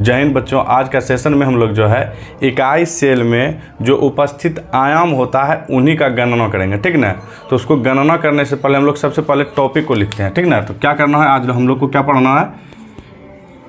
जय हिंद बच्चों। आज का सेशन में हम लोग जो है इकाई सेल में जो उपस्थित आयाम होता है उन्हीं का गणना करेंगे, ठीक ना। तो उसको गणना करने से पहले हम लोग सबसे पहले टॉपिक को लिखते हैं, ठीक ना। तो क्या करना है, आज हम लोग को क्या पढ़ना है,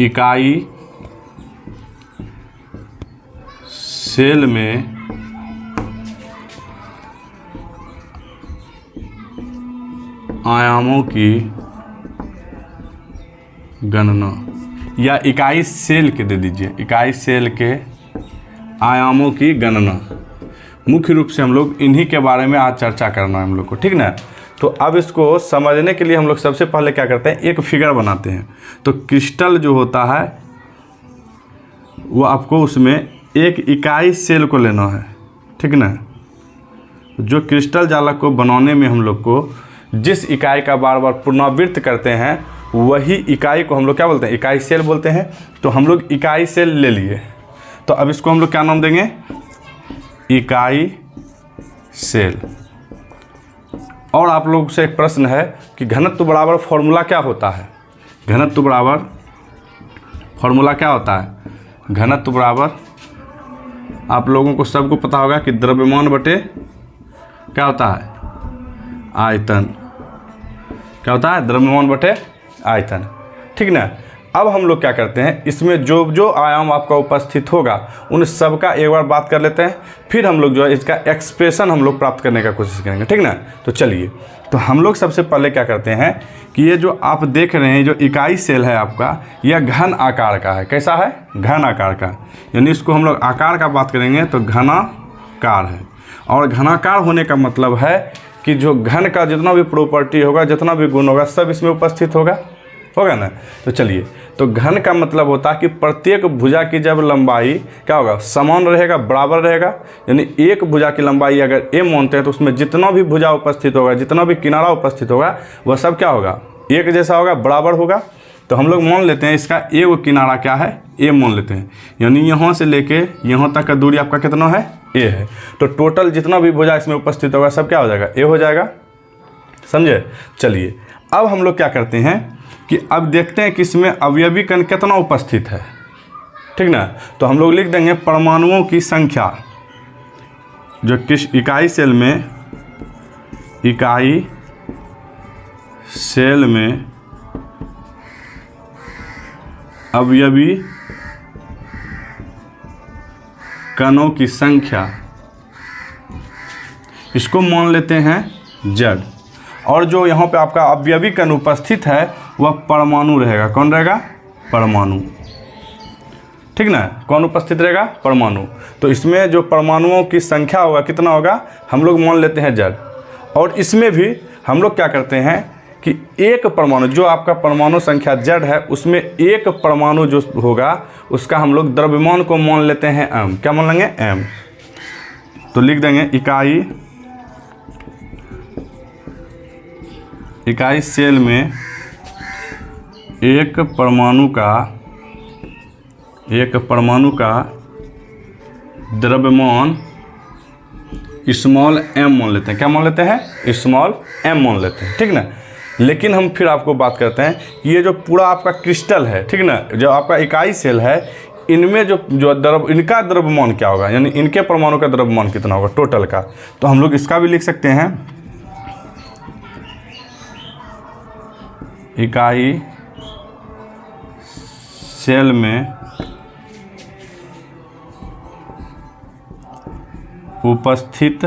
इकाई सेल में आयामों की गणना, या इकाई सेल के दे दीजिए, इकाई सेल के आयामों की गणना। मुख्य रूप से हम लोग इन्हीं के बारे में आज चर्चा करना है हम लोग को, ठीक ना। तो अब इसको समझने के लिए हम लोग सबसे पहले क्या करते हैं, एक फिगर बनाते हैं। तो क्रिस्टल जो होता है वो आपको उसमें एक इकाई सेल को लेना है, ठीक ना। जो क्रिस्टल जालक को बनाने में हम लोग को जिस इकाई का बार बार पुनरावृत्त करते हैं वही इकाई को हम लोग क्या बोलते हैं, इकाई सेल बोलते हैं। तो हम लोग इकाई सेल ले लिए, तो अब इसको हम लोग क्या नाम देंगे, इकाई सेल। और आप लोग से एक प्रश्न है कि घनत्व बराबर फॉर्मूला क्या होता है। घनत्व बराबर फॉर्मूला क्या होता है, घनत्व बराबर आप लोगों को सबको पता होगा कि द्रव्यमान बटे क्या होता है, आयतन। क्या होता है, द्रव्यमान बटे आयतन, ठीक ना। अब हम लोग क्या करते हैं, इसमें जो जो आयाम आपका उपस्थित होगा उन सब का एक बार बात कर लेते हैं, फिर हम लोग जो है इसका एक्सप्रेशन हम लोग प्राप्त करने का कोशिश करेंगे, ठीक ना। तो चलिए, तो हम लोग सबसे पहले क्या करते हैं कि ये जो आप देख रहे हैं जो इकाई सेल है आपका, यह घन आकार का है। कैसा है, घन आकार का, यानी इसको हम लोग आकार का बात करेंगे तो घनाकार है। और घनाकार होने का मतलब है कि जो घन का जितना भी प्रॉपर्टी होगा, जितना भी गुण होगा, सब इसमें उपस्थित होगा ना। तो चलिए, तो घन का मतलब होता है कि प्रत्येक भुजा की जब लंबाई क्या होगा, समान रहेगा, बराबर रहेगा। यानी एक भुजा की लंबाई अगर ए मानते हैं तो उसमें जितना भी भुजा उपस्थित होगा, जितना भी किनारा उपस्थित होगा, वह सब क्या होगा, एक जैसा होगा, बराबर होगा। तो हम लोग मान लेते हैं इसका ए वो किनारा क्या है, ए मान लेते हैं। यानी यहाँ से लेके यहाँ तक का दूरी आपका कितना है, ए है। तो टोटल जितना भी भुजा इसमें उपस्थित होगा सब क्या हो जाएगा, ए हो जाएगा, समझे। चलिए, अब हम लोग क्या करते हैं कि अब देखते हैं कि इसमें अवयवी कण कितना उपस्थित है, ठीक ना। तो हम लोग लिख देंगे परमाणुओं की संख्या, जो किस इकाई सेल में, इकाई सेल में अवयवी कणों की संख्या, इसको मान लेते हैं Z। और जो यहाँ पे आपका अवयवी कण उपस्थित है वह परमाणु रहेगा। कौन रहेगा, परमाणु, ठीक ना। कौन उपस्थित रहेगा, परमाणु। तो इसमें जो परमाणुओं की संख्या होगा कितना होगा, हम लोग मान लेते हैं Z। और इसमें भी हम लोग क्या करते हैं कि एक परमाणु, जो आपका परमाणु संख्या Z है, उसमें एक परमाणु जो होगा उसका हम लोग द्रव्यमान को मान लेते हैं m। क्या मान लेंगे, m। तो लिख देंगे इकाई सेल में एक परमाणु का द्रव्यमान स्मॉल m मान लेते हैं। क्या मान लेते हैं, स्मॉल m मान लेते हैं, ठीक ना। लेकिन हम फिर आपको बात करते हैं कि ये जो पूरा आपका क्रिस्टल है, ठीक ना, जो आपका इकाई सेल है, इनमें जो इनका द्रव्यमान क्या होगा, यानी इनके परमाणु का द्रव्यमान कितना होगा टोटल का। तो हम लोग इसका भी लिख सकते हैं, इकाई सेल में उपस्थित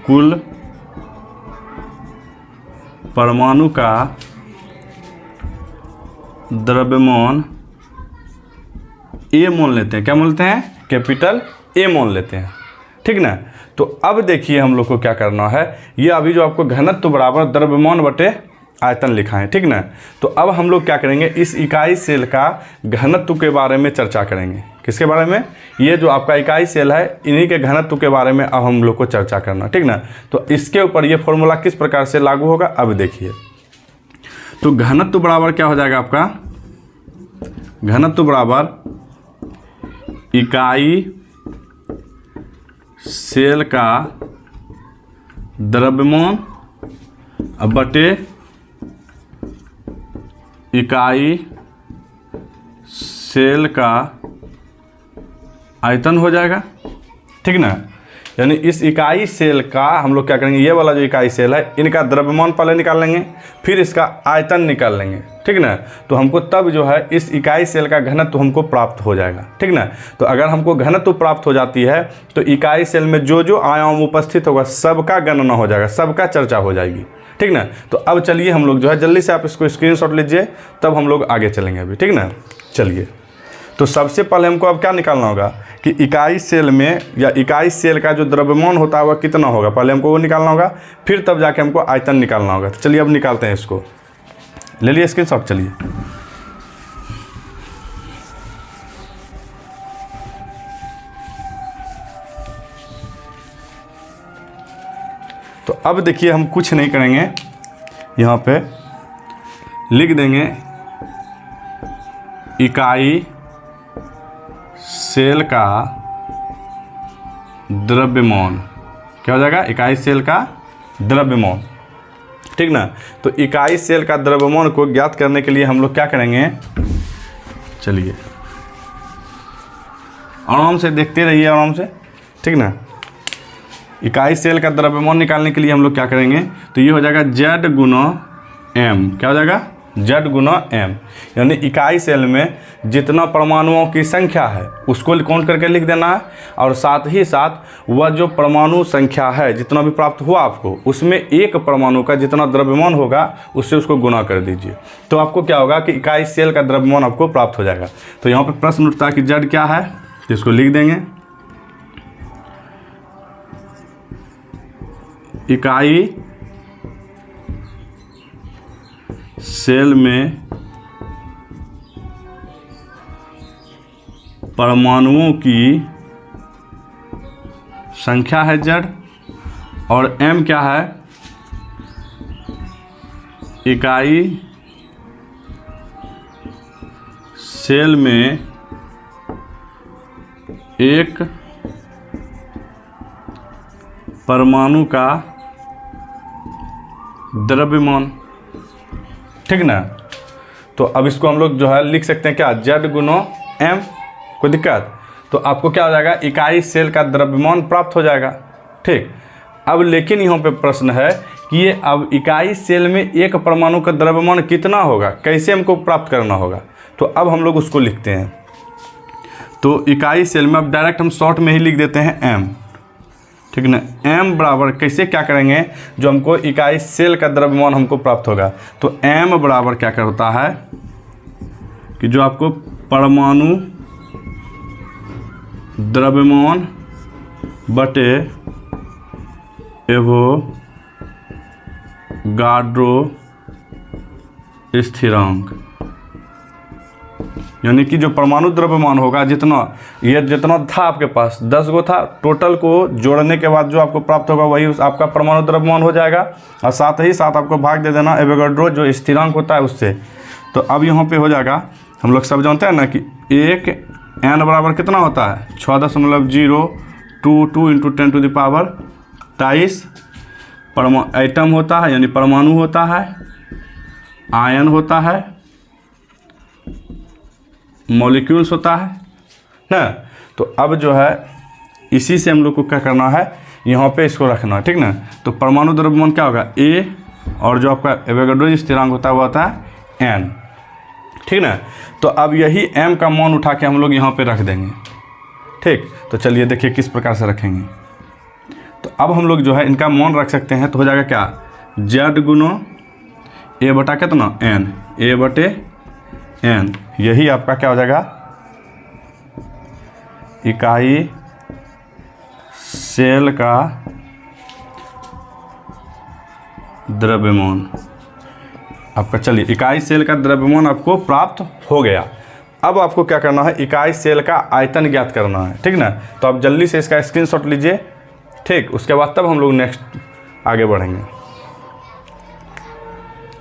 कुल परमाणु का द्रव्यमान ए मान लेते हैं। क्या मान लेते हैं, कैपिटल ए मान लेते हैं, ठीक ना। तो अब देखिए हम लोग को क्या करना है, ये अभी जो आपको घनत्व बराबर द्रव्यमान बटे आयतन लिखा है, ठीक ना। तो अब हम लोग क्या करेंगे, इस इकाई सेल का घनत्व के बारे में चर्चा करेंगे। किसके बारे में, ये जो आपका इकाई सेल है इन्हीं के घनत्व के बारे में अब हम लोग को चर्चा करना, ठीक ना। तो इसके ऊपर ये फॉर्मूला किस प्रकार से लागू होगा, अब देखिए। तो घनत्व बराबर क्या हो जाएगा आपका, घनत्व बराबर इकाई सेल का द्रव्यमान बटे इकाई सेल का आयतन हो जाएगा, ठीक ना। यानी इस इकाई सेल का हम लोग क्या करेंगे, ये वाला जो इकाई सेल है इनका द्रव्यमान पहले निकाल लेंगे, फिर इसका आयतन निकाल लेंगे, ठीक ना। तो हमको तब जो है इस इकाई सेल का घनत्व हमको प्राप्त हो जाएगा, ठीक ना। तो अगर हमको घनत्व प्राप्त हो जाती है तो इकाई सेल में जो जो आयाम उपस्थित होगा सबका गणना हो जाएगा, सबका चर्चा हो जाएगी, ठीक ना। तो अब चलिए हम लोग जो है जल्दी से आप इसको स्क्रीनशॉट लीजिए, तब हम लोग आगे चलेंगे अभी, ठीक ना। चलिए, तो सबसे पहले हमको अब क्या निकालना होगा कि इकाई सेल में या इकाई सेल का जो द्रव्यमान होता है वह कितना होगा, पहले हमको वो निकालना होगा, फिर तब जाके हमको आयतन निकालना होगा। तो चलिए अब निकालते हैं इसको, ले लिए स्क्रीनशॉट। चलिए, तो अब देखिए हम कुछ नहीं करेंगे, यहाँ पे लिख देंगे इकाई सेल का द्रव्यमान। क्या हो जाएगा, इकाई सेल का द्रव्यमान, ठीक ना। तो इकाई सेल का द्रव्यमान को ज्ञात करने के लिए हम लोग क्या करेंगे, चलिए आराम से देखते रहिए, आराम से, ठीक ना। इकाई सेल का द्रव्यमान निकालने के लिए हम लोग क्या करेंगे, तो ये हो जाएगा Z गुना M। क्या हो जाएगा, Z गुना M। यानी इकाई सेल में जितना परमाणुओं की संख्या है उसको काउंट करके लिख देना है, और साथ ही साथ वह जो परमाणु संख्या है जितना भी प्राप्त हुआ आपको, उसमें एक परमाणु का जितना द्रव्यमान होगा उससे उसको गुना कर दीजिए। तो आपको क्या होगा कि इकाई सेल का द्रव्यमान आपको प्राप्त हो जाएगा। तो यहाँ पर प्रश्न उठता है कि Z क्या है, तो इसको लिख देंगे इकाई सेल में परमाणुओं की संख्या है Z, और M क्या है, इकाई सेल में एक परमाणु का द्रव्यमान, ठीक ना। तो अब इसको हम लोग जो है लिख सकते हैं क्या, Z गुना M। कोई दिक्कत, तो आपको क्या हो जाएगा, इकाई सेल का द्रव्यमान प्राप्त हो जाएगा, ठीक। अब लेकिन यहाँ पे प्रश्न है कि ये अब इकाई सेल में एक परमाणु का द्रव्यमान कितना होगा, कैसे हमको प्राप्त करना होगा। तो अब हम लोग उसको लिखते हैं, तो इकाई सेल में अब डायरेक्ट हम शॉर्ट में ही लिख देते हैं M, ठीक ना। M बराबर कैसे क्या करेंगे, जो हमको इकाई सेल का द्रव्यमान हमको प्राप्त होगा, तो M बराबर क्या होता है कि जो आपको परमाणु द्रव्यमान बटे एवोगाड्रो स्थिरांक, यानी कि जो परमाणु द्रव्यमान होगा जितना, ये जितना था आपके पास 10 गो था, टोटल को जोड़ने के बाद जो आपको प्राप्त होगा वही आपका परमाणु द्रव्यमान हो जाएगा, और साथ ही साथ आपको भाग दे देना एवोगाड्रो जो स्थिरांक होता है उससे। तो अब यहाँ पे हो जाएगा, हम लोग सब जानते हैं ना कि एक n बराबर कितना होता है, 6.022 इंटू 10⁻23 एटम होता है, यानी परमाणु होता है, आयन होता है, मॉलिक्यूल्स होता है ना। तो अब जो है इसी से हम लोग को क्या करना है, यहाँ पे इसको रखना है, ठीक ना। तो परमाणु द्रव्यमान क्या होगा, A, और जो आपका एवोगाड्रो स्थिरांक होता है वो होता है N, ठीक ना। तो अब यही M का मान उठा के हम लोग यहाँ पे रख देंगे, ठीक। तो चलिए देखिए किस प्रकार से रखेंगे। तो अब हम लोग जो है इनका मान रख सकते हैं, तो हो जाएगा क्या, Z गुना A बटा कितना N, A बटे N, यही आपका क्या हो जाएगा, इकाई सेल का द्रव्यमान आपका। चलिए, इकाई सेल का द्रव्यमान आपको प्राप्त हो गया। अब आपको क्या करना है, इकाई सेल का आयतन ज्ञात करना है, ठीक ना। तो आप जल्दी से इसका स्क्रीनशॉट लीजिए, ठीक। उसके बाद तब हम लोग नेक्स्ट आगे बढ़ेंगे।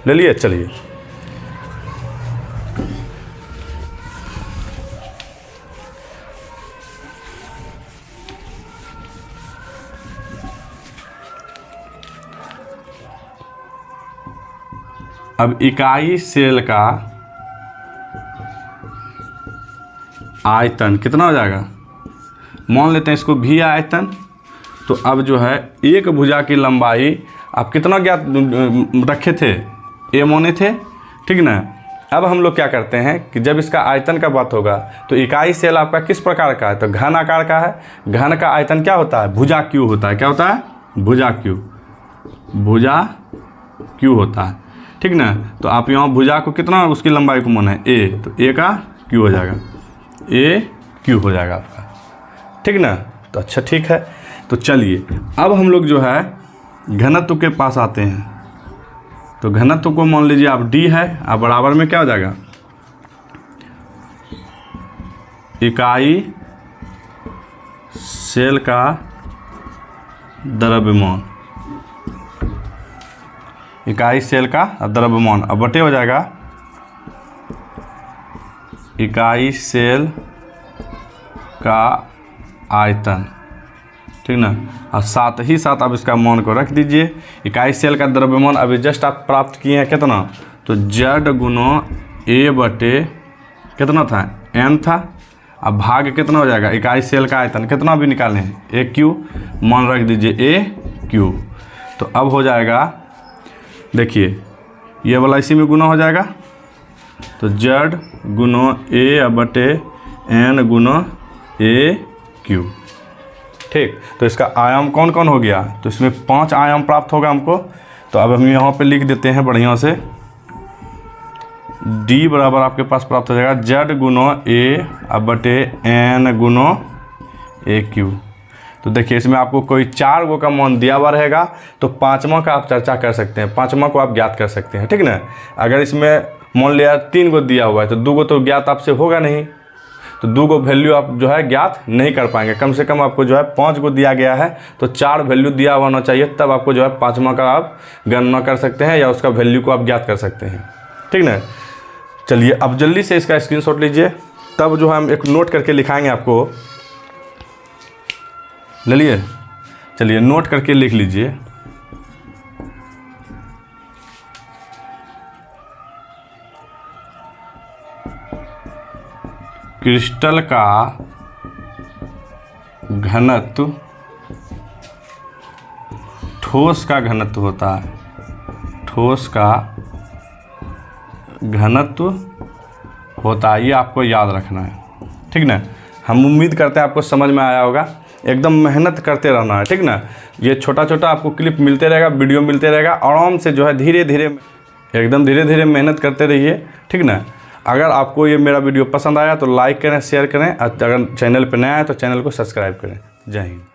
ले लिए, चलिए। अब इकाई सेल का आयतन कितना हो जाएगा, मान लेते हैं इसको भी आयतन। तो अब जो है एक भुजा की लंबाई आप कितना ज्ञात रखे थे, ए माने थे, ठीक ना। अब हम लोग क्या करते हैं कि जब इसका आयतन का बात होगा तो इकाई सेल आपका किस प्रकार का है, तो घन आकार का है। घन का आयतन क्या होता है, भुजा क्यू होता है। क्या होता है, भुजा क्यू, भुजा क्यू होता है, ठीक ना। तो आप यहाँ भुजा को कितना उसकी लंबाई को माने ए, तो ए का क्यू हो जाएगा, ए क्यू हो जाएगा आपका, ठीक ना। तो अच्छा ठीक है, तो चलिए अब हम लोग जो है घनत्व के पास आते हैं। तो घनत्व को मान लीजिए आप डी है, आप बराबर में क्या हो जाएगा, इकाई सेल का द्रव्यमान, इकाई सेल का द्रव्यमान, अब बटे हो जाएगा इकाई सेल का आयतन, ठीक ना। और साथ ही साथ आप इसका मान को रख दीजिए। इकाई सेल का द्रव्यमान अभी जस्ट आप प्राप्त किए हैं कितना, तो जेड गुना ए बटे कितना था, एन था। अब भाग कितना हो जाएगा, इकाई सेल का आयतन कितना भी निकाले हैं, ए क्यू, मान रख दीजिए ए क्यू। तो अब हो जाएगा, देखिए ये वाला इसी में गुना हो जाएगा, तो जेड गुना ए बटे एन गुना ए क्यू, ठीक। तो इसका आयाम कौन कौन हो गया, तो इसमें 5 आयाम प्राप्त होगा हमको। तो अब हम यहाँ पे लिख देते हैं बढ़िया से, d बराबर आपके पास प्राप्त हो जाएगा जेड गुना ए बटे एन गुना ए क्यू। तो देखिए इसमें आपको कोई 4 गो का मान दिया हुआ रहेगा, तो 5वां का आप चर्चा कर सकते हैं, 5वां को आप ज्ञात कर सकते हैं, ठीक ना। अगर इसमें मान लिया 3 गो दिया हुआ है तो 2 गो तो ज्ञात आपसे होगा नहीं, तो 2 गो वैल्यू आप जो है ज्ञात नहीं कर पाएंगे। कम से कम आपको जो है 5 गो दिया गया है, तो 4 वैल्यू दिया होना चाहिए, तब आपको जो है 5वां का आप गणना कर सकते हैं या उसका वैल्यू को आप ज्ञात कर सकते हैं, ठीक ना। चलिए अब जल्दी से इसका स्क्रीनशॉट लीजिए, तब जो है हम एक नोट करके लिखाएंगे आपको। ले लिए, चलिए नोट करके लिख लीजिए। क्रिस्टल का घनत्व ठोस का घनत्व होता है, ठोस का घनत्व होता है, ये आपको याद रखना है, ठीक ना। हम उम्मीद करते हैं आपको समझ में आया होगा। एकदम मेहनत करते रहना है, ठीक ना। ये छोटा छोटा आपको क्लिप मिलते रहेगा, वीडियो मिलते रहेगा, आराम से जो है धीरे धीरे, एकदम धीरे धीरे मेहनत करते रहिए, ठीक ना। अगर आपको ये मेरा वीडियो पसंद आया तो लाइक करें, शेयर करें, अगर चैनल पर नया है तो चैनल को सब्सक्राइब करें। जय हिंद।